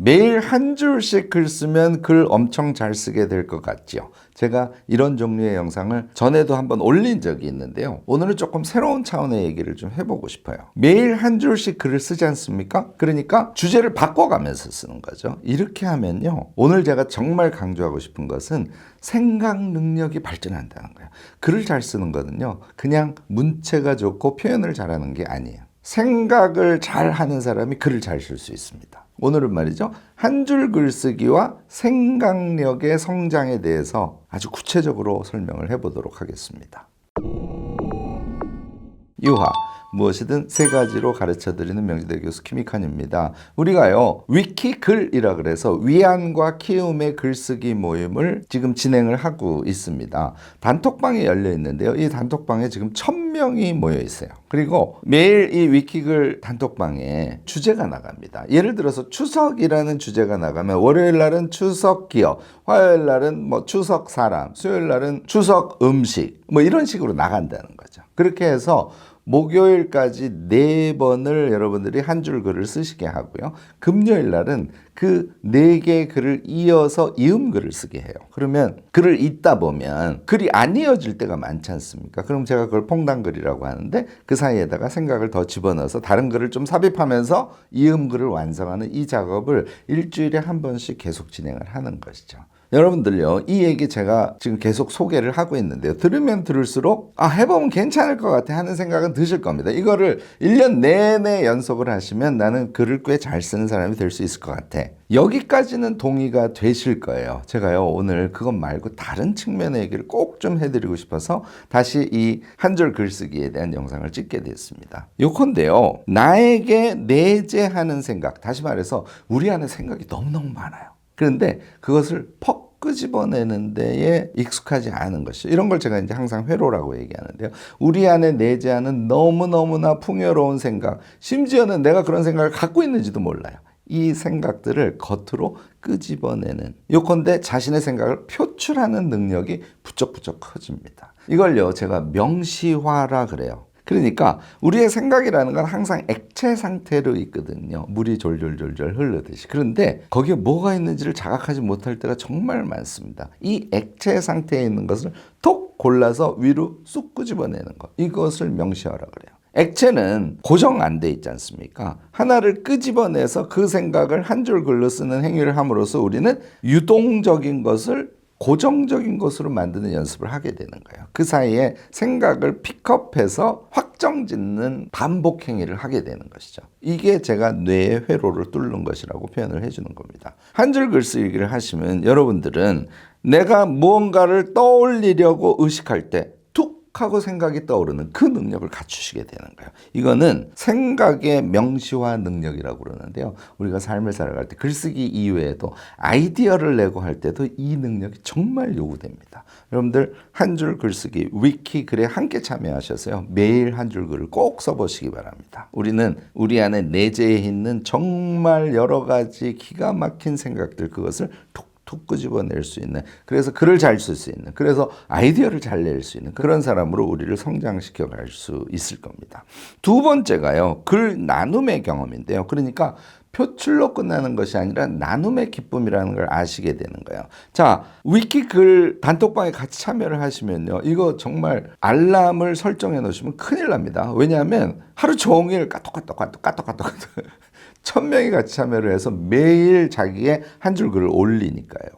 매일 한 줄씩 글 쓰면 글 엄청 잘 쓰게 될 것 같지요. 제가 이런 종류의 영상을 전에도 한번 올린 적이 있는데요. 오늘은 조금 새로운 차원의 얘기를 좀 해보고 싶어요. 매일 한 줄씩 글을 쓰지 않습니까? 그러니까 주제를 바꿔가면서 쓰는 거죠. 이렇게 하면요. 오늘 제가 정말 강조하고 싶은 것은 생각 능력이 발전한다는 거예요. 글을 잘 쓰는 거는요. 그냥 문체가 좋고 표현을 잘하는 게 아니에요. 생각을 잘 하는 사람이 글을 잘 쓸 수 있습니다. 오늘은 말이죠. 한 줄 글쓰기와 생각력의 성장에 대해서 아주 구체적으로 설명을 해보도록 하겠습니다. 유화, 무엇이든 세 가지로 가르쳐드리는 명지대 교수 키미칸입니다. 우리가요 위키글이라 그래서 위안과 키움의 글쓰기 모임을 지금 진행을 하고 있습니다. 단톡방이 열려 있는데요. 이 단톡방에 지금 1000명이 모여 있어요. 그리고 매일 이 위키글 단톡방에 주제가 나갑니다. 예를 들어서 추석이라는 주제가 나가면 월요일 날은 추석 기억, 화요일 날은 뭐 추석 사람, 수요일 날은 추석 음식 뭐 이런 식으로 나간다는 거죠. 그렇게 해서 목요일까지 4번을 여러분들이 한 줄 글을 쓰시게 하고요. 금요일 날은 그 4개의 글을 이어서 이음글을 쓰게 해요. 그러면 글을 읽다 보면 글이 안 이어질 때가 많지 않습니까? 그럼 제가 그걸 퐁당글이라고 하는데 그 사이에다가 생각을 더 집어넣어서 다른 글을 좀 삽입하면서 이음글을 완성하는 이 작업을 일주일에 한 번씩 계속 진행을 하는 것이죠. 여러분들요, 이 얘기 제가 지금 계속 소개를 하고 있는데요. 들으면 들을수록 해보면 괜찮을 것 같아 하는 생각은 드실 겁니다. 이거를 1년 내내 연속을 하시면 나는 글을 꽤 잘 쓰는 사람이 될 수 있을 것 같아. 여기까지는 동의가 되실 거예요. 제가요, 오늘 그것 말고 다른 측면의 얘기를 꼭 좀 해드리고 싶어서 다시 이 한 줄 글쓰기에 대한 영상을 찍게 됐습니다. 요컨대요, 나에게 내재하는 생각, 다시 말해서 우리 안에 생각이 너무너무 많아요. 그런데 그것을 퍽 끄집어내는 데에 익숙하지 않은 것이죠. 이런 걸 제가 이제 항상 회로라고 얘기하는데요. 우리 안에 내재하는 너무너무나 풍요로운 생각, 심지어는 내가 그런 생각을 갖고 있는지도 몰라요. 이 생각들을 겉으로 끄집어내는, 요컨대 자신의 생각을 표출하는 능력이 부쩍부쩍 커집니다. 이걸요, 제가 명시화라 그래요. 그러니까 우리의 생각이라는 건 항상 액체 상태로 있거든요. 물이 졸졸졸졸 흐르듯이. 그런데 거기에 뭐가 있는지를 자각하지 못할 때가 정말 많습니다. 이 액체 상태에 있는 것을 톡 골라서 위로 쑥 끄집어내는 것. 이것을 명시하라 그래요. 액체는 고정 안 돼 있지 않습니까? 하나를 끄집어내서 그 생각을 한 줄 글로 쓰는 행위를 함으로써 우리는 유동적인 것을 고정적인 것으로 만드는 연습을 하게 되는 거예요. 그 사이에 생각을 픽업해서 확정짓는 반복 행위를 하게 되는 것이죠. 이게 제가 뇌의 회로를 뚫는 것이라고 표현을 해주는 겁니다. 한 줄 글쓰기를 하시면 여러분들은 내가 무언가를 떠올리려고 의식할 때 하고 생각이 떠오르는 그 능력을 갖추시게 되는 거예요. 이거는 생각의 명시화 능력이라고 그러는데요. 우리가 삶을 살아갈 때 글쓰기 이외에도 아이디어를 내고 할 때도 이 능력이 정말 요구됩니다. 여러분들 한 줄 글쓰기 위키 글에 함께 참여하셔서요. 매일 한 줄 글을 꼭 써보시기 바랍니다. 우리는 우리 안에 내재해 있는 정말 여러 가지 기가 막힌 생각들, 그것을 톡 끄집어낼 수 있는, 그래서 글을 잘 쓸 수 있는, 그래서 아이디어를 잘 낼 수 있는 그런 사람으로 우리를 성장시켜 갈 수 있을 겁니다. 두 번째가요, 글 나눔의 경험인데요. 그러니까 표출로 끝나는 것이 아니라 나눔의 기쁨이라는 걸 아시게 되는 거예요. 자, 위키 글 단톡방에 같이 참여를 하시면요, 이거 정말 알람을 설정해 놓으시면 큰일 납니다. 왜냐하면 하루 종일 까똑까똑 1000명이 같이 참여를 해서 매일 자기의 한 줄 글을 올리니까요.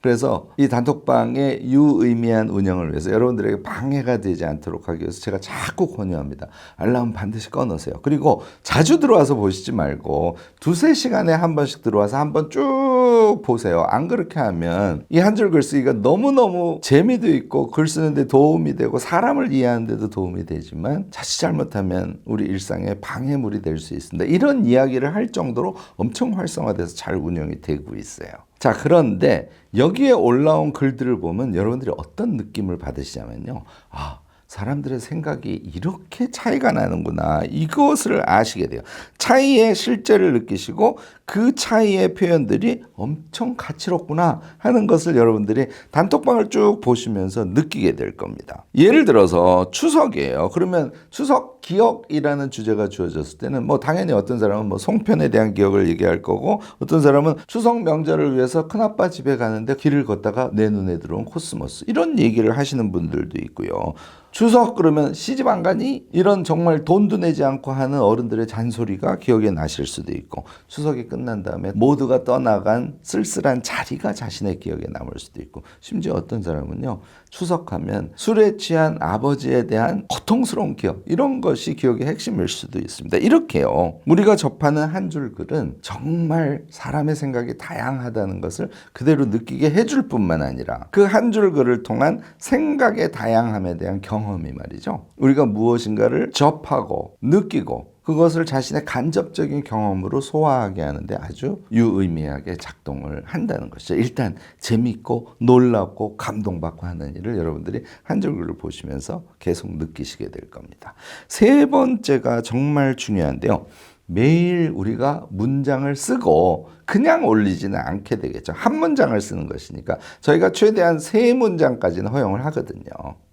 그래서 이 단톡방의 유의미한 운영을 위해서 여러분들에게 방해가 되지 않도록 하기 위해서 제가 자꾸 권유합니다. 알람 반드시 꺼놓으세요. 그리고 자주 들어와서 보시지 말고 2-3시간에 한 번씩 들어와서 한번 쭉 보세요. 안 그렇게 하면 이 한 줄 글쓰기가 너무너무 재미도 있고 글 쓰는데 도움이 되고 사람을 이해하는 데도 도움이 되지만 자칫 잘못하면 우리 일상에 방해물이 될 수 있습니다. 이런 이야기를 할 정도로 엄청 활성화돼서 잘 운영이 되고 있어요. 자, 그런데 여기에 올라온 글들을 보면 여러분들이 어떤 느낌을 받으시냐면요. 사람들의 생각이 이렇게 차이가 나는구나. 이것을 아시게 돼요. 차이의 실제를 느끼시고 그 차이의 표현들이 엄청 가치롭구나 하는 것을 여러분들이 단톡방을 쭉 보시면서 느끼게 될 겁니다. 예를 들어서 추석이에요. 그러면 추석 기억이라는 주제가 주어졌을 때는 뭐 당연히 어떤 사람은 뭐 송편에 대한 기억을 얘기할 거고, 어떤 사람은 추석 명절을 위해서 큰아빠 집에 가는데 길을 걷다가 내 눈에 들어온 코스모스, 이런 얘기를 하시는 분들도 있고요. 추석 그러면 시집 안 가니? 이런 정말 돈도 내지 않고 하는 어른들의 잔소리가 기억에 나실 수도 있고, 추석이 끝난 다음에 모두가 떠나간 쓸쓸한 자리가 자신의 기억에 남을 수도 있고, 심지어 어떤 사람은요, 추석하면 술에 취한 아버지에 대한 고통스러운 기억, 이런 것이 기억의 핵심일 수도 있습니다. 이렇게요, 우리가 접하는 한 줄 글은 정말 사람의 생각이 다양하다는 것을 그대로 느끼게 해줄 뿐만 아니라 그 한 줄 글을 통한 생각의 다양함에 대한 경험이 말이죠, 우리가 무엇인가를 접하고 느끼고 그것을 자신의 간접적인 경험으로 소화하게 하는데 아주 유의미하게 작동을 한다는 것이죠. 일단 재밌고 놀랍고 감동받고 하는 일을 여러분들이 한 줄 글을 보시면서 계속 느끼시게 될 겁니다. 세 번째가 정말 중요한데요. 매일 우리가 문장을 쓰고 그냥 올리지는 않게 되겠죠. 한 문장을 쓰는 것이니까 저희가 최대한 3문장까지는 허용을 하거든요.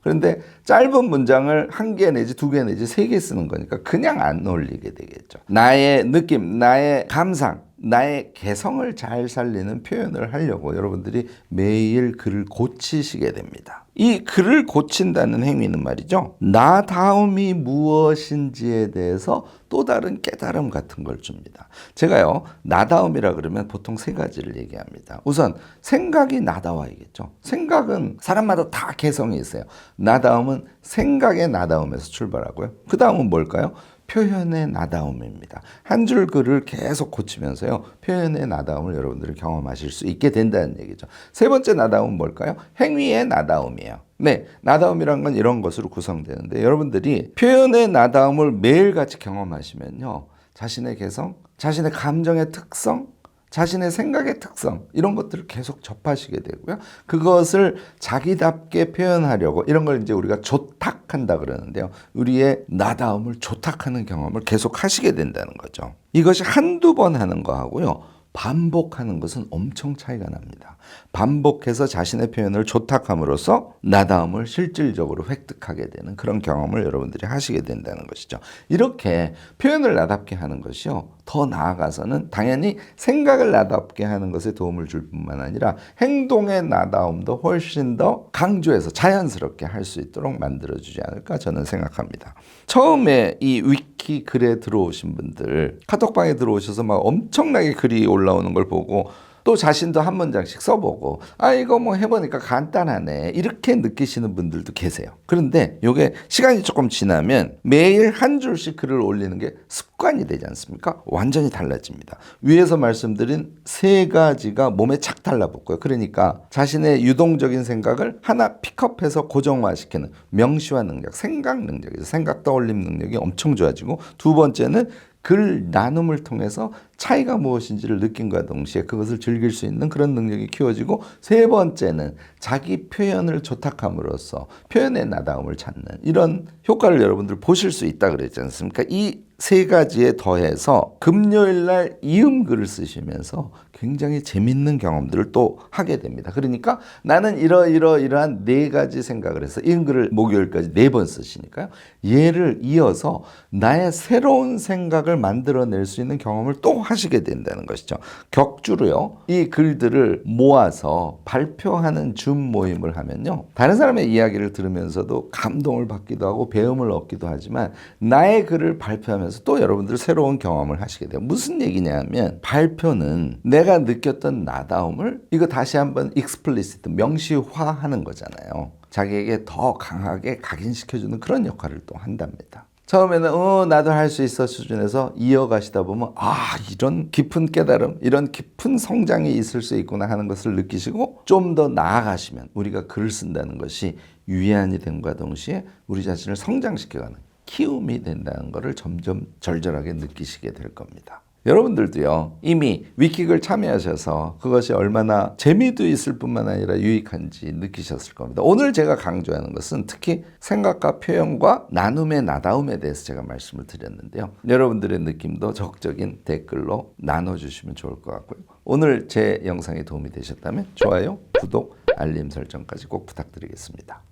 그런데 짧은 문장을 1개 내지 2개 내지 3개 쓰는 거니까 그냥 안 올리게 되겠죠. 나의 느낌, 나의 감상, 나의 개성을 잘 살리는 표현을 하려고 여러분들이 매일 글을 고치시게 됩니다. 이 글을 고친다는 행위는 말이죠, 나다움이 무엇인지에 대해서 또 다른 깨달음 같은 걸 줍니다. 제가요, 나다움이라 그러면 보통 3가지를 얘기합니다. 우선 생각이 나다워야겠죠. 생각은 사람마다 다 개성이 있어요. 나다움은 생각의 나다움에서 출발하고요. 그 다음은 뭘까요? 표현의 나다움입니다. 한 줄 글을 계속 고치면서요, 표현의 나다움을 여러분들이 경험하실 수 있게 된다는 얘기죠. 세 번째 나다움은 뭘까요? 행위의 나다움이에요. 네, 나다움이란 건 이런 것으로 구성되는데, 여러분들이 표현의 나다움을 매일같이 경험하시면요, 자신의 개성, 자신의 감정의 특성, 자신의 생각의 특성, 이런 것들을 계속 접하시게 되고요. 그것을 자기답게 표현하려고, 이런 걸 이제 우리가 조탁한다 그러는데요, 우리의 나다움을 조탁하는 경험을 계속 하시게 된다는 거죠. 이것이 한두 번 하는 거하고요, 반복하는 것은 엄청 차이가 납니다. 반복해서 자신의 표현을 조탁함으로써 나다움을 실질적으로 획득하게 되는 그런 경험을 여러분들이 하시게 된다는 것이죠. 이렇게 표현을 나답게 하는 것이요, 더 나아가서는 당연히 생각을 나답게 하는 것에 도움을 줄 뿐만 아니라 행동의 나다움도 훨씬 더 강조해서 자연스럽게 할 수 있도록 만들어주지 않을까 저는 생각합니다. 처음에 이 위키 글에 들어오신 분들, 카톡방에 들어오셔서 막 엄청나게 글이 올라오는 걸 보고 또 자신도 한 문장씩 써보고, 아 이거 뭐 해보니까 간단하네, 이렇게 느끼시는 분들도 계세요. 그런데 이게 시간이 조금 지나면 매일 한 줄씩 글을 올리는 게 습관이 되지 않습니까? 완전히 달라집니다. 위에서 말씀드린 3가지가 몸에 착 달라붙고요. 그러니까 자신의 유동적인 생각을 하나 픽업해서 고정화시키는 명시화 능력, 생각 능력이죠. 생각 떠올림 능력이 엄청 좋아지고, 두 번째는 글 나눔을 통해서 차이가 무엇인지를 느낀과 동시에 그것을 즐길 수 있는 그런 능력이 키워지고, 세 번째는 자기 표현을 조탁함으로써 표현의 나다움을 찾는 이런 효과를 여러분들 보실 수 있다 그랬지 않습니까? 이 3가지에 더해서 금요일 날 이음글을 쓰시면서 굉장히 재밌는 경험들을 또 하게 됩니다. 그러니까 나는 이러한 4가지 생각을 해서 이음글을 목요일까지 4번 쓰시니까요, 얘를 이어서 나의 새로운 생각을 만들어낼 수 있는 경험을 또 하시게 된다는 것이죠. 격주로요, 이 글들을 모아서 발표하는 줌 모임을 하면요, 다른 사람의 이야기를 들으면서도 감동을 받기도 하고 배움을 얻기도 하지만, 나의 글을 발표하면서 또 여러분들 새로운 경험을 하시게 돼요. 무슨 얘기냐면, 발표는 내가 느꼈던 나다움을 이거 다시 한번 익스플리시트, 명시화하는 거잖아요. 자기에게 더 강하게 각인시켜주는 그런 역할을 또 한답니다. 처음에는 나도 할 수 있어 수준에서 이어가시다 보면, 아 이런 깊은 깨달음, 이런 깊은 성장이 있을 수 있구나 하는 것을 느끼시고, 좀 더 나아가시면 우리가 글을 쓴다는 것이 유의안이 됨과 동시에 우리 자신을 성장시켜가는 키움이 된다는 것을 점점 절절하게 느끼시게 될 겁니다. 여러분들도요 이미 위킥을 참여하셔서 그것이 얼마나 재미도 있을 뿐만 아니라 유익한지 느끼셨을 겁니다. 오늘 제가 강조하는 것은 특히 생각과 표현과 나눔의 나다움에 대해서 제가 말씀을 드렸는데요. 여러분들의 느낌도 적극적인 댓글로 나눠주시면 좋을 것 같고요. 오늘 제 영상이 도움이 되셨다면 좋아요, 구독, 알림 설정까지 꼭 부탁드리겠습니다.